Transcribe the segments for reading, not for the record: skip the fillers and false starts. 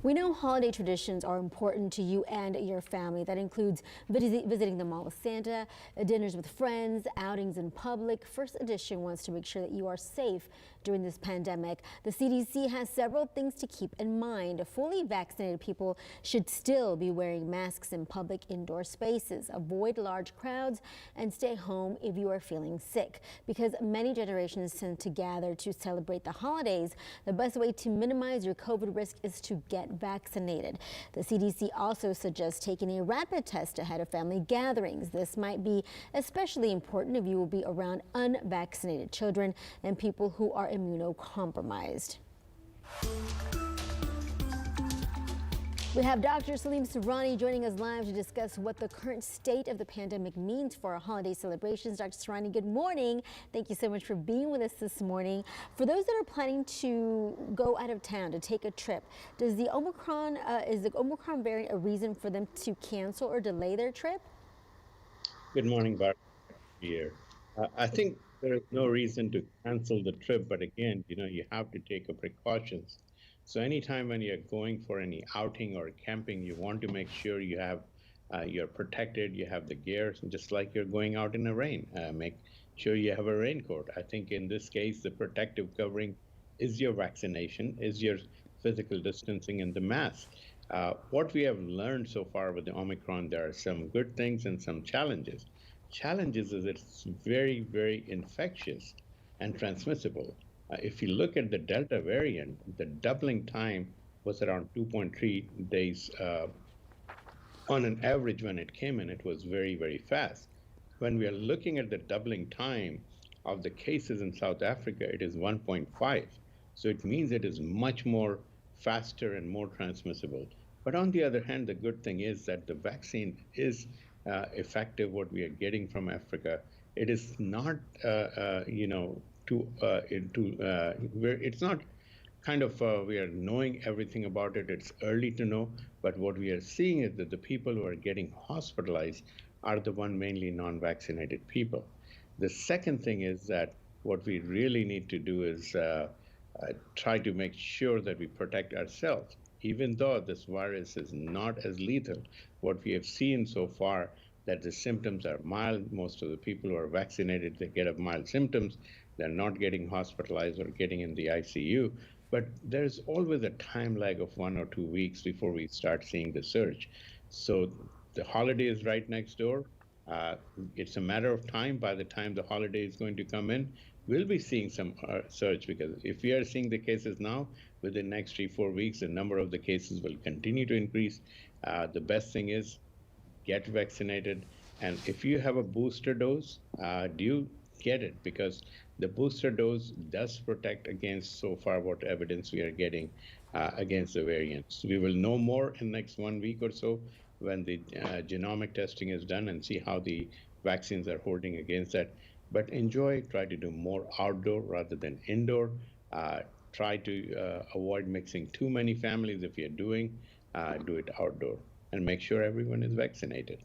We know holiday traditions are important to you and your family. That includes visiting the mall with Santa, dinners with friends, outings in public. First Edition wants to make sure that you are safe during this pandemic. The CDC has several things to keep in mind. Fully vaccinated people should still be wearing masks in public indoor spaces. Avoid large crowds and stay home if you are feeling sick. Because many generations tend to gather to celebrate the holidays, the best way to minimize your COVID risk is to get vaccinated. The CDC also suggests taking a rapid test ahead of family gatherings. This might be especially important if you will be around unvaccinated children and people who are immunocompromised. We have Dr. Salim Surani joining us live to discuss what the current state of the pandemic means for our holiday celebrations. Dr. Surani, good morning. Thank you so much for being with us this morning. For those that are planning to go out of town to take a trip, does the is the Omicron variant a reason for them to cancel or delay their trip? Good morning, Bart. Here. I think there is no reason to cancel the trip, but again, you have to take a precautions. So anytime when you're going for any outing or camping, you want to make sure you're protected, you have the gear, just like you're going out in the rain. Make sure you have a raincoat. I think in this case, the protective covering is your vaccination, is your physical distancing and the mask. What we have learned so far with the Omicron, there are some good things and some challenges. Challenges is it's very, very infectious and transmissible. If you look at the Delta variant, the doubling time was around 2.3 days. On an average, when it came in, it was very, very fast. When we are looking at the doubling time of the cases in South Africa, it is 1.5. So it means it is much more faster and more transmissible. But on the other hand, the good thing is that the vaccine is effective, what we are getting from Africa. It is not, it's not kind of, we are knowing everything about it. It's early to know, but what we are seeing is that the people who are getting hospitalized are the one mainly non-vaccinated people. The second thing is that what we really need to do is try to make sure that we protect ourselves. Even though this virus is not as lethal, what we have seen so far that the symptoms are mild. Most of the people who are vaccinated, they get mild symptoms. They're not getting hospitalized or getting in the ICU. But there's always a time lag of 1 or 2 weeks before we start seeing the surge. So the holiday is right next door. It's a matter of time. By the time the holiday is going to come in, we'll be seeing some surge, because if we are seeing the cases now, within the next 3-4 weeks, the number of the cases will continue to increase. The best thing is get vaccinated. And if you have a booster dose, do you get it? Because the booster dose does protect against, so far, what evidence we are getting against the variants. We will know more in the next 1 week or so when the genomic testing is done and see how the vaccines are holding against that. But try to do more outdoor rather than indoor. Try to avoid mixing too many families. If you're do it outdoor, and make sure everyone is vaccinated.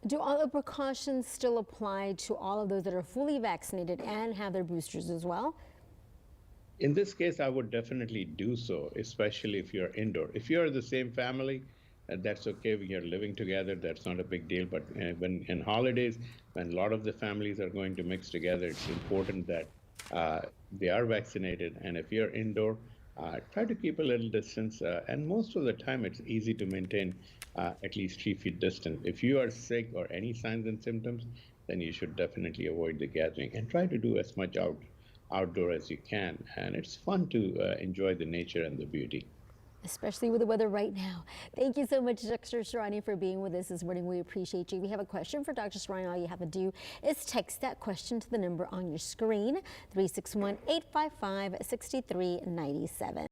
Do all the precautions still apply to all of those that are fully vaccinated and have their boosters as well? In this case, I would definitely do so, especially if you're indoor. If you're the same family, that's okay. We are living together. That's not a big deal. But when in holidays, when a lot of the families are going to mix together, it's important that they are vaccinated. And if you're indoor, try to keep a little distance. And most of the time, it's easy to maintain at least 3 feet distance. If you are sick or any signs and symptoms, then you should definitely avoid the gathering and try to do as much outdoor as you can. And it's fun to enjoy the nature and the beauty. Especially with the weather right now. Thank you so much, Dr. Surani, for being with us this morning. We appreciate you. We have a question for Dr. Surani. All you have to do is text that question to the number on your screen, 361-855-6397.